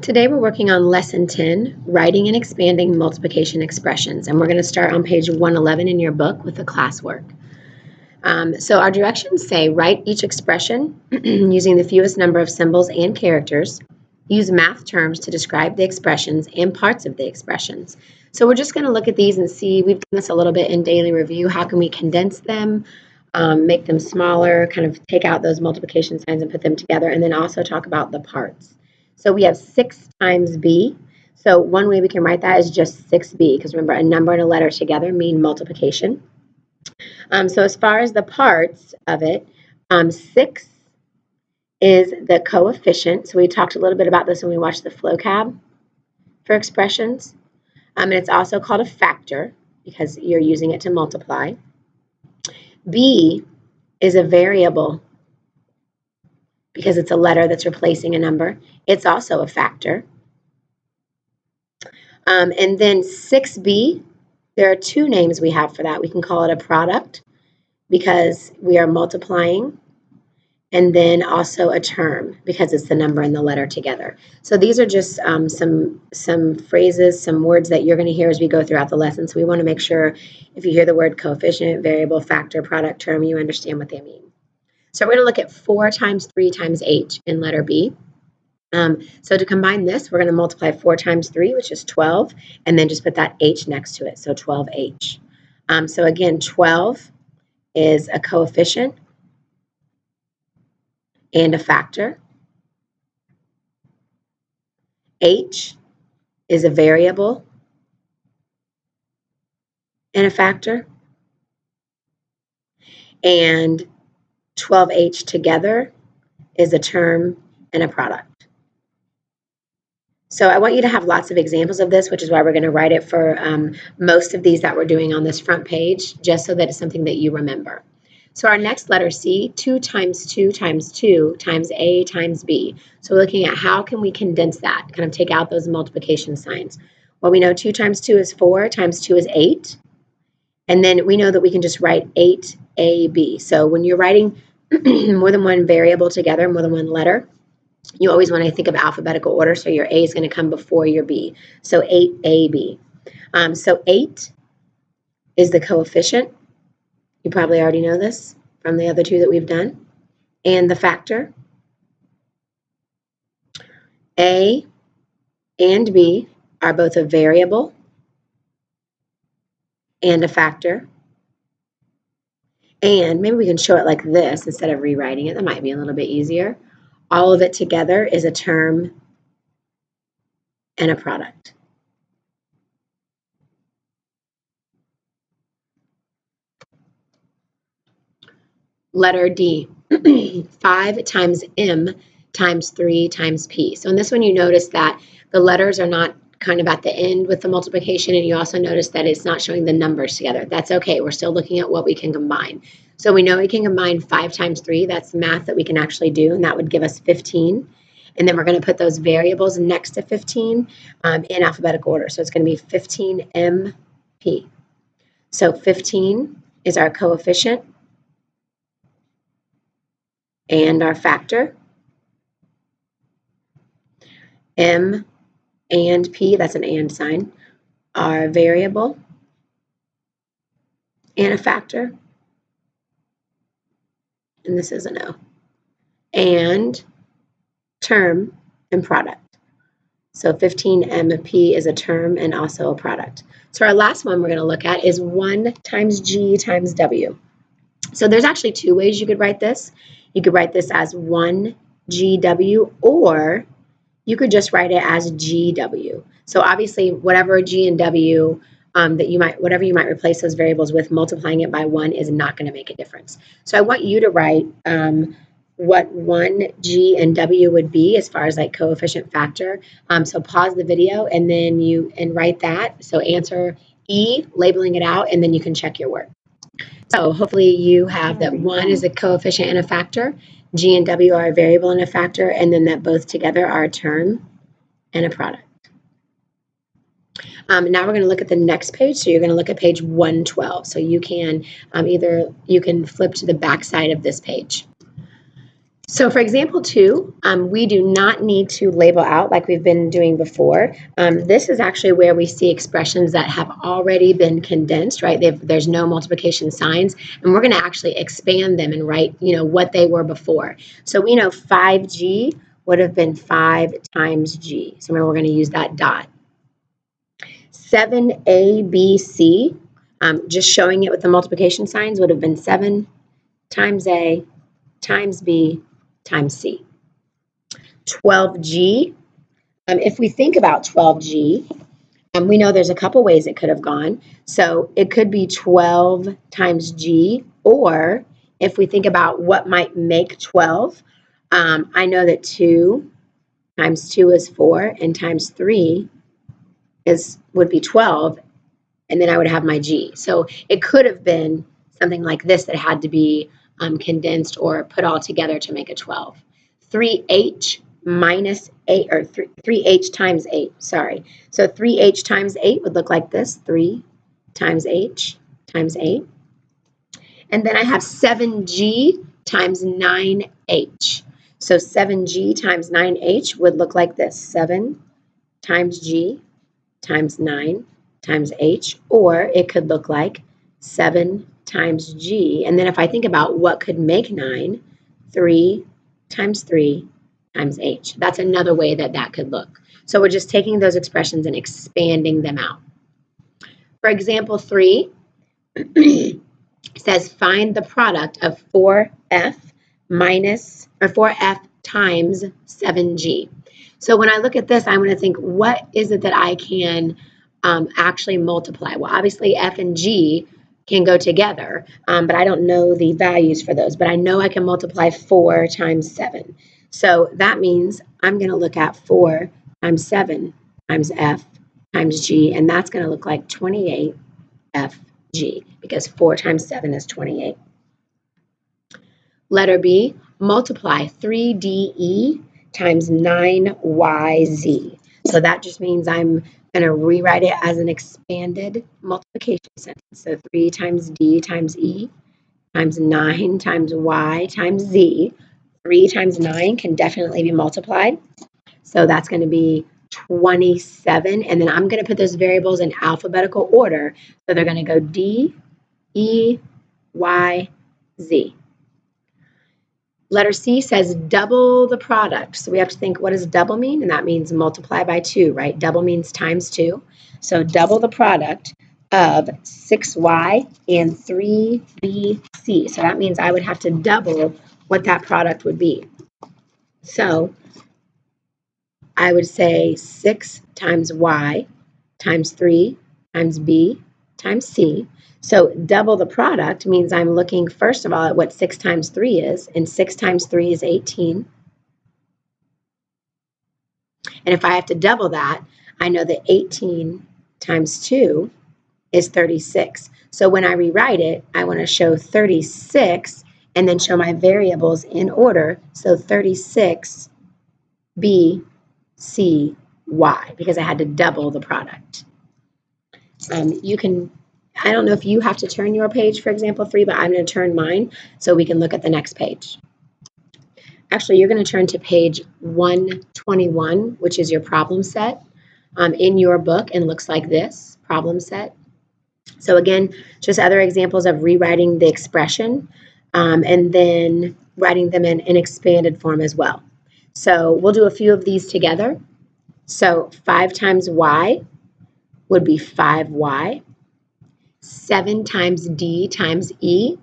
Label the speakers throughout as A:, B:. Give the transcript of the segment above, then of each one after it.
A: Today we're working on Lesson 10, Writing and Expanding Multiplication Expressions, and we're going to start on page 111 in your book with the classwork. So our directions say, write each expression using the fewest number of symbols and characters. Use math terms to describe the expressions and parts of the expressions. So we're just going to look at these and see, we've done this a little bit in daily review, how can we condense them, make them smaller, kind of take out those multiplication signs and put them together, and then also talk about the parts. So we have 6 times b. So one way we can write that is just 6b, because remember, a number and a letter together mean multiplication. So as far as the parts of it, 6 is the coefficient. So we talked a little bit about this when we watched the FLOCAB for expressions. And it's also called a factor because you're using it to multiply. B is a variable because it's a letter that's replacing a number. It's also a factor. And then 6b, there are 2 names we have for that. We can call it a product because we are multiplying, and then also a term because it's the number and the letter together. So these are just some phrases, some words that you're going to hear as we go throughout the lesson. So we want to make sure if you hear the word coefficient, variable, factor, product, term, you understand what they mean. So we're going to look at 4 times 3 times h in letter B. So to combine this, we're going to multiply 4 times 3, which is 12, and then just put that h next to it, so 12h. So again, 12 is a coefficient and a factor. H is a variable and a factor. And 12h together is a term and a product. So I want you to have lots of examples of this, which is why we're going to write it for most of these that we're doing on this front page, just so that it's something that you remember. So our next letter C, 2 times 2 times 2 times A times B. So we're looking at how can we condense that, kind of take out those multiplication signs. Well, we know 2 times 2 is 4, times 2 is 8. And then we know that we can just write 8AB. So when you're writing more than one variable together, more than one letter, you always want to think of alphabetical order, so your A is going to come before your B. So 8AB. So 8 is the coefficient. You probably already know this from the other 2 that we've done. And the factor. A and B are both a variable and a factor. And maybe we can show it like this instead of rewriting it. That might be a little bit easier. All of it together is a term and a product. Letter D, 5 times M times 3 times P. So in this one, you notice that the letters are not kind of at the end with the multiplication, and you also notice that it's not showing the numbers together. That's okay. We're still looking at what we can combine. So we know we can combine 5 times 3. That's math that we can actually do, and that would give us 15. And then we're going to put those variables next to 15 in alphabetical order. So it's going to be 15MP. So 15 is our coefficient and our factor. M and P, that's an and sign, are variable and a factor. And this is an O. And term and product. So 15MP is a term and also a product. So our last one we're going to look at is 1 times G times W. So there's actually 2 ways you could write this. You could write this as 1GW, or you could just write it as GW. So obviously, whatever G and W whatever you might replace those variables with, multiplying it by 1 is not going to make a difference. So I want you to write what 1G and W would be as far as like coefficient factor. So pause the video and then write that. So answer E, labeling it out, and then you can check your work. So hopefully you have that 1 is a coefficient and a factor, G and W are a variable and a factor, and then that both together are a term and a product. Now we're going to look at the next page. So you're going to look at page 112. So you can you can flip to the back side of this page. So for example 2, we do not need to label out like we've been doing before. This is actually where we see expressions that have already been condensed, right? There's no multiplication signs, and we're going to actually expand them and write, what they were before. So we know 5g would have been 5 times g. So remember, we're going to use that dot. 7abc, just showing it with the multiplication signs, would have been 7 times a times b times c. 12g, if we think about 12g, we know there's a couple ways it could have gone. So it could be 12 times g, or if we think about what might make 12, I know that 2 times 2 is 4, and times 3 would be 12, and then I would have my g. So it could have been something like this that had to be condensed or put all together to make a 12. 3h minus 8, or 3h times 8, sorry. So 3h times 8 would look like this, 3 times h times 8. And then I have 7g times 9h. So 7g times 9h would look like this, 7 times g times 9 times h, or it could look like 7 times g. And then if I think about what could make 9, 3 times 3 times h. That's another way that could look. So we're just taking those expressions and expanding them out. For example 3, says find the product of 4f times 7g. So when I look at this, I'm going to think, what is it that I can actually multiply? Well, obviously f and g can go together, but I don't know the values for those. But I know I can multiply 4 times 7. So that means I'm going to look at 4 times 7 times f times g, and that's going to look like 28 fg, because 4 times 7 is 28. Letter B, multiply 3de times 9yz. So that just means I'm going to rewrite it as an expanded multiplication sentence. So 3 times d times e times 9 times y times z. 3 times 9 can definitely be multiplied. So that's going to be 27. And then I'm going to put those variables in alphabetical order. So they're going to go D, E, Y, Z. Letter C says double the product. So we have to think, what does double mean? And that means multiply by 2, right? Double means times 2. So double the product of 6y and 3bc. So that means I would have to double what that product would be. So I would say 6 times y times 3 times b times c. So double the product means I'm looking first of all at what 6 times 3 is, and 6 times 3 is 18. And if I have to double that, I know that 18 times 2 is 36. So when I rewrite it, I want to show 36 and then show my variables in order. So 36 b C, Y, because I had to double the product. You can, I don't know if you have to turn your page for example 3, but I'm going to turn mine so we can look at the next page. Actually, you're going to turn to page 121, which is your problem set in your book, and looks like this, problem set. So again, just other examples of rewriting the expression and then writing them in an expanded form as well. So we'll do a few of these together. So 5 times y would be 5y. 7 times d times e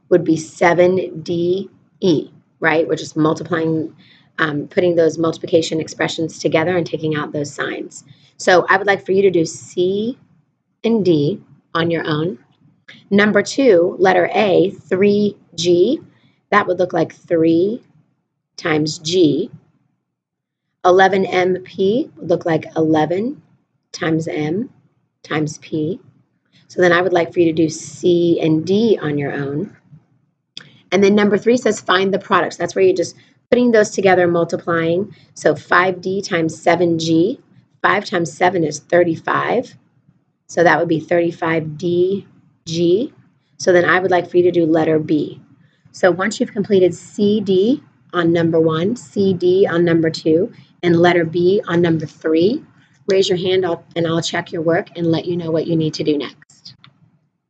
A: would be 7de, right? We're just multiplying, putting those multiplication expressions together and taking out those signs. So I would like for you to do C and D on your own. Number 2, letter A, 3g, that would look like 3 times g. 11mp would look like 11 times m times p. So then I would like for you to do C and D on your own. And then number 3 says find the products. That's where you're just putting those together, multiplying. So 5D times 7G. 5 times 7 is 35. So that would be 35DG. So then I would like for you to do letter B. So once you've completed CD on number 1, C, D on number 2, and letter B on number 3, raise your hand and I'll check your work and let you know what you need to do next.